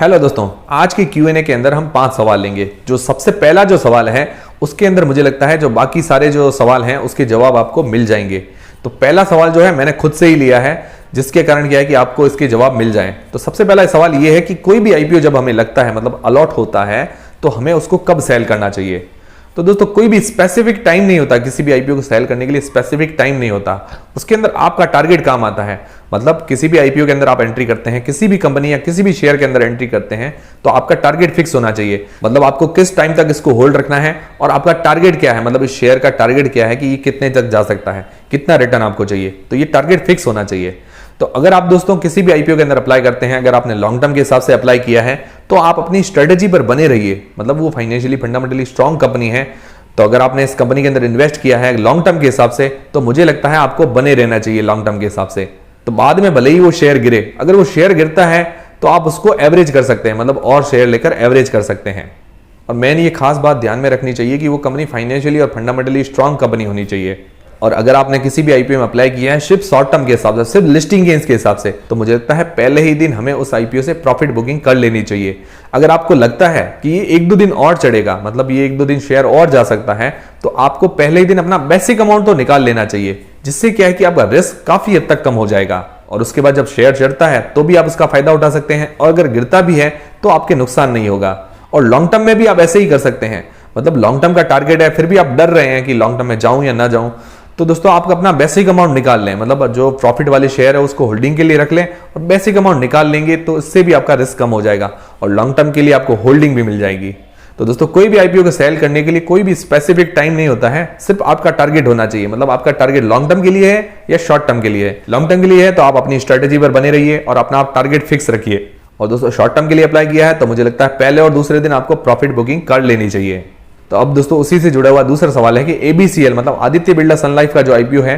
Hello दोस्तों, आज के Q&A के अंदर हम 5 सवाल लेंगे। जो सबसे पहला जो सवाल है उसके अंदर मुझे लगता है जो बाकी सारे जो सवाल हैं उसके जवाब आपको मिल जाएंगे। तो पहला सवाल जो है मैंने खुद से ही लिया है, जिसके कारण क्या है कि आपको इसके जवाब मिल जाएं। तो सबसे पहला सवाल ये है कि कोई भी आईपीओ जब हमें लगता है, मतलब अलॉट होता है, तो हमें उसको कब सेल करना चाहिए। तो दोस्तों कोई भी स्पेसिफिक टाइम नहीं होता, किसी भी आईपीओ को सेल करने के लिए स्पेसिफिक टाइम नहीं होता। उसके अंदर आपका टारगेट काम आता है। मतलब किसी भी आईपीओ के अंदर आप एंट्री करते हैं, किसी भी कंपनी या किसी भी शेयर के अंदर एंट्री करते हैं, तो आपका टारगेट फिक्स होना चाहिए। मतलब आपको किस टाइम तक इसको होल्ड रखना है और आपका टारगेट क्या है, मतलब इस शेयर का टारगेट क्या है कि ये कितने तक जा सकता है, कितना रिटर्न आपको चाहिए। तो ये टारगेट फिक्स होना चाहिए। तो अगर आप दोस्तों किसी भी आईपीओ के अंदर अप्लाई करते हैं, अगर आपने लॉन्ग टर्म के हिसाब से अप्लाई किया है, तो आप अपनी स्ट्रेटेजी पर बने रहिए। मतलब वो फाइनेंशियली फंडामेंटली स्ट्रांग कंपनी है, तो अगर आपने इस कंपनी के अंदर इन्वेस्ट किया है लॉन्ग टर्म के हिसाब से, तो मुझे लगता है आपको बने रहना चाहिए लॉन्ग टर्म के हिसाब से। तो बाद में भले ही वो शेयर गिरे, अगर वो शेयर गिरता है तो आप उसको एवरेज कर सकते हैं, मतलब और शेयर लेकर एवरेज कर सकते हैं। और मैंने ये खास बात ध्यान में रखनी चाहिए कि वो कंपनी फाइनेंशियली और फंडामेंटली स्ट्रांग कंपनी होनी चाहिए। और अगर आपने किसी भी आईपीओ में अप्लाई किया है सिर्फ शॉर्ट टर्म के हिसाब से, सिर्फ लिस्टिंग गेन्स के हिसाब से, तो मुझे लगता है पहले ही दिन हमें उस आईपीओ से प्रॉफिट बुकिंग कर लेनी चाहिए। अगर आपको लगता है कि ये 1-2 दिन और चढ़ेगा, मतलब ये 1-2 दिन शेयर और जा सकता है, तो आपको पहले ही दिन अपना बेसिक अमाउंट तो निकाल लेना चाहिए, जिससे क्या है कि आपका रिस्क काफी हद तक कम हो जाएगा। और उसके बाद जब शेयर चढ़ता है तो भी आप उसका फायदा उठा सकते हैं, और अगर गिरता भी है तो आपके नुकसान नहीं होगा। और लॉन्ग टर्म में भी आप ऐसे ही कर सकते हैं। मतलब लॉन्ग टर्म का टारगेट है, फिर भी आप डर रहे हैं कि लॉन्ग टर्म में जाऊं या ना जाऊं, तो दोस्तों आप अपना बेसिक अमाउंट निकाल लें। मतलब जो प्रॉफिट वाले शेयर है उसको होल्डिंग के लिए रख लें और बेसिक अमाउंट निकाल लेंगे, तो इससे भी आपका रिस्क कम हो जाएगा और लॉन्ग टर्म के लिए आपको होल्डिंग भी मिल जाएगी। तो दोस्तों कोई भी आईपीओ को सेल करने के लिए कोई भी स्पेसिफिक टाइम नहीं होता है, सिर्फ आपका टारगेट होना चाहिए। मतलब आपका टारगेट लॉन्ग टर्म के लिए है या शॉर्ट टर्म के लिए है। लॉन्ग टर्म के लिए है तो आप अपनी स्ट्रेटेजी पर बने रहिए और अपना आप टारगेट फिक्स रखिए। और दोस्तों शॉर्ट टर्म के लिए अप्लाई किया है तो मुझे लगता है पहले और दूसरे दिन आपको प्रॉफिट बुकिंग कर लेनी चाहिए। तो अब दोस्तों उसी से जुड़ा हुआ दूसरा सवाल है कि एबीसीएल मतलब आदित्य बिरला सन लाइफ का जो आईपीओ है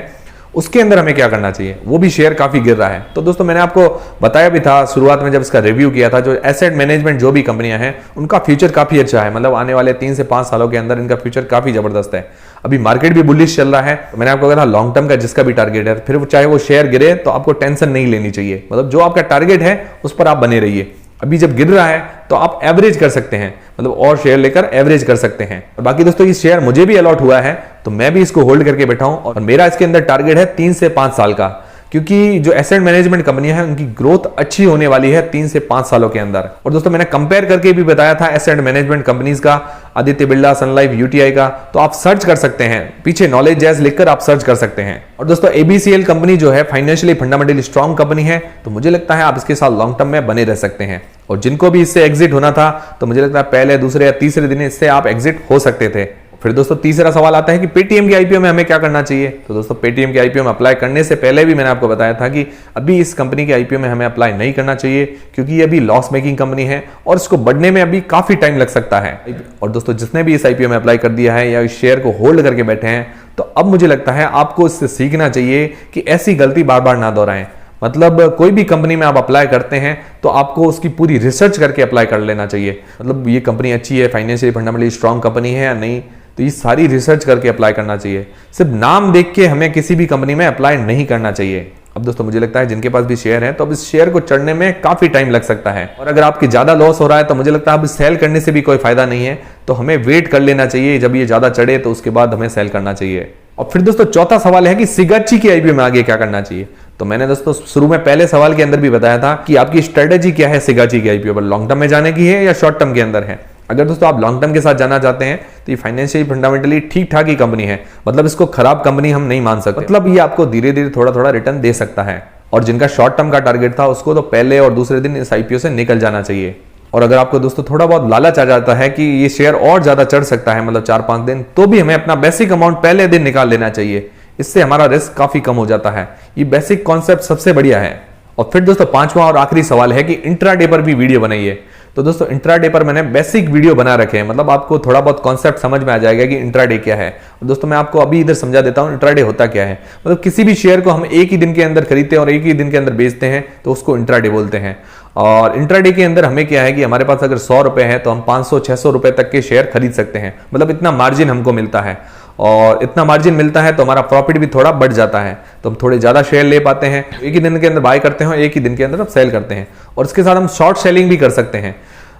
उसके अंदर हमें क्या करना चाहिए। वो भी शेयर काफी गिर रहा है। तो दोस्तों मैंने आपको बताया भी था शुरुआत में जब इसका रिव्यू किया था, जो एसेट मैनेजमेंट जो भी कंपनियां हैं उनका फ्यूचर काफी अच्छा है। मतलब आने वाले 3 से 5 सालों के अंदर इनका फ्यूचर काफी जबरदस्त है। अभी मार्केट भी बुलिश चल रहा है। तो मैंने आपको कहा था लॉन्ग टर्म का जिसका भी टारगेट है, फिर चाहे वो शेयर गिरे तो आपको टेंशन नहीं लेनी चाहिए। मतलब जो आपका टारगेट है उस पर आप बने रहिए। अभी जब गिर रहा है तो आप एवरेज कर सकते हैं, मतलब और शेयर लेकर एवरेज कर सकते हैं। और बाकी दोस्तों ये शेयर मुझे भी अलॉट हुआ है, तो मैं भी इसको होल्ड करके बैठा हूं और मेरा इसके अंदर टारगेट है 3 से 5 साल का, क्योंकि जो एसेट मैनेजमेंट कंपनी है उनकी ग्रोथ अच्छी होने वाली है 3 से 5 सालों के अंदर। और दोस्तों मैंने कंपेयर करके भी बताया था एसेट मैनेजमेंट कंपनीज का, आदित्य बिरला, सन लाइफ, यूटीआई का, तो आप सर्च कर सकते हैं, पीछे नॉलेज जैज लिखकर आप सर्च कर सकते हैं। और दोस्तों एबीसीएल कंपनी जो है फाइनेंशियली फंडामेंटली स्ट्रांग कंपनी है, तो मुझे लगता है आप इसके साथ लॉन्ग टर्म में बने रह सकते हैं। और जिनको भी इससे एग्जिट होना था तो मुझे लगता है पहले, दूसरे या तीसरे दिन इससे आप एग्जिट हो सकते थे। फिर दोस्तों तीसरा सवाल आता है कि पेटीएम के आईपीओ में हमें क्या करना चाहिए। तो दोस्तों पेटीएम के आईपीओ में अप्लाई करने से पहले भी मैंने आपको बताया था कि अभी इस कंपनी के आईपीओ में हमें अप्लाई नहीं करना चाहिए, क्योंकि ये अभी लॉस मेकिंग कंपनी है और इसको बढ़ने में अभी काफी टाइम लग सकता है। और दोस्तों जिसने भी इस आईपीओ में अप्लाई कर दिया है या इस शेयर को होल्ड करके बैठे हैं, तो अब मुझे लगता है आपको इससे सीखना चाहिए कि ऐसी गलती बार बार ना दोहराएं। मतलब कोई भी कंपनी में आप अप्लाई करते हैं तो आपको उसकी पूरी रिसर्च करके अप्लाई कर लेना चाहिए। मतलब ये कंपनी अच्छी है, फाइनेंशियली फंडामेंटली स्ट्रांग कंपनी है या नहीं, तो ये सारी रिसर्च करके अप्लाई करना चाहिए। सिर्फ नाम देख के हमें किसी भी कंपनी में अप्लाई नहीं करना चाहिए। अब दोस्तों मुझे लगता है जिनके पास भी शेयर है तो अब इस शेयर को चढ़ने में काफी टाइम लग सकता है, और अगर आपकी ज्यादा लॉस हो रहा है तो मुझे लगता है अब सेल करने से भी कोई फायदा नहीं है। तो हमें वेट कर लेना चाहिए, जब ये ज्यादा चढ़े तो उसके बाद हमें सेल करना चाहिए। और फिर दोस्तों चौथा सवाल है कि सिगाची की आईपीओ में आगे क्या करना चाहिए। तो मैंने दोस्तों शुरू में पहले सवाल के अंदर भी बताया था कि आपकी स्ट्रेटेजी क्या है सिगाची की आईपीओ पर, लॉन्ग टर्म में जाने की है या शॉर्ट टर्म के अंदर है। अगर दोस्तों आप लॉन्ग टर्म के साथ जाना चाहते हैं तो ये फाइनेंशियली फंडामेंटली ठीक ठाक ही कंपनी है। मतलब इसको खराब कंपनी हम नहीं मान सकते। मतलब ये आपको धीरे धीरे थोड़ा थोड़ा रिटर्न दे सकता है। और जिनका शॉर्ट टर्म का टारगेट था उसको तो पहले और दूसरे दिन इस आईपीओ से निकल जाना चाहिए। और अगर आपको दोस्तों थोड़ा बहुत लालच आ जाता है कि ये शेयर और ज्यादा चढ़ सकता है, मतलब 4-5 दिन, तो भी हमें अपना बेसिक अमाउंट पहले दिन निकाल लेना चाहिए। इससे हमारा रिस्क काफी कम हो जाता है। ये बेसिक कॉन्सेप्ट सबसे बढ़िया है। और फिर दोस्तों पांचवा और आखिरी सवाल है कि इंट्राडे पर भी वीडियो बनाइए। तो दोस्तों इंट्राडे पर मैंने बेसिक वीडियो बना रखे हैं, मतलब आपको थोड़ा बहुत कॉन्सेप्ट समझ में आ जाएगा कि इंट्राडे क्या है। और दोस्तों मैं आपको अभी इधर समझा देता हूं इंट्राडे होता क्या है। मतलब किसी भी शेयर को हम एक ही दिन के अंदर खरीदते हैं और एक ही दिन के अंदर बेचते हैं, तो उसको इंट्राडे बोलते हैं। और इंट्राडे के अंदर हमें क्या है कि हमारे पास अगर 100 रुपए है तो हम 500-600 रुपए तक के शेयर खरीद सकते हैं। मतलब इतना मार्जिन हमको मिलता है। और इतना मार्जिन मिलता है तो हमारा प्रॉफिट भी थोड़ा बढ़ जाता है, तो हम थोड़े ज्यादा शेयर ले पाते हैं। एक ही दिन के अंदर बाय करते हैं, एक ही दिन के अंदर हम सेल करते हैं, और इसके साथ हम शॉर्ट सेलिंग भी कर सकते हैं।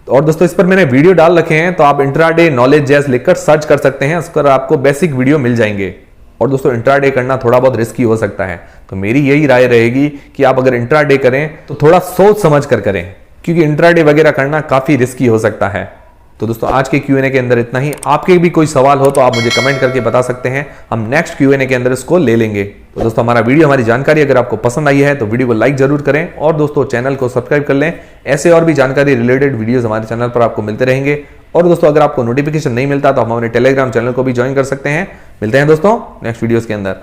और दोस्तों इस पर मैंने वीडियो डाल रखे हैं, तो आप इंट्राडे नॉलेज जैस लिखकर सर्च कर सकते हैं, उस पर आपको बेसिक वीडियो मिल जाएंगे। और दोस्तों इंट्राडे करना थोड़ा बहुत रिस्की हो सकता है, तो मेरी यही राय रहेगी कि आप अगर इंट्राडे करें तो थोड़ा सोच समझ कर करें, क्योंकि इंट्राडे वगैरह करना काफी रिस्की हो सकता है। तो दोस्तों आज के Q&A के अंदर इतना ही। आपके भी कोई सवाल हो तो आप मुझे कमेंट करके बता सकते हैं, हम नेक्स्ट Q&A के अंदर इसको ले लेंगे। तो दोस्तों हमारा वीडियो, हमारी जानकारी अगर आपको पसंद आई है तो वीडियो को लाइक जरूर करें, और दोस्तों चैनल को सब्सक्राइब कर लें। ऐसे और भी जानकारी रिलेटेड वीडियोस हमारे चैनल पर आपको मिलते रहेंगे। और दोस्तों अगर आपको नोटिफिकेशन नहीं मिलता तो हम हमारे टेलीग्राम चैनल को भी ज्वाइन कर सकते हैं। मिलते हैं दोस्तों नेक्स्ट वीडियोस के अंदर।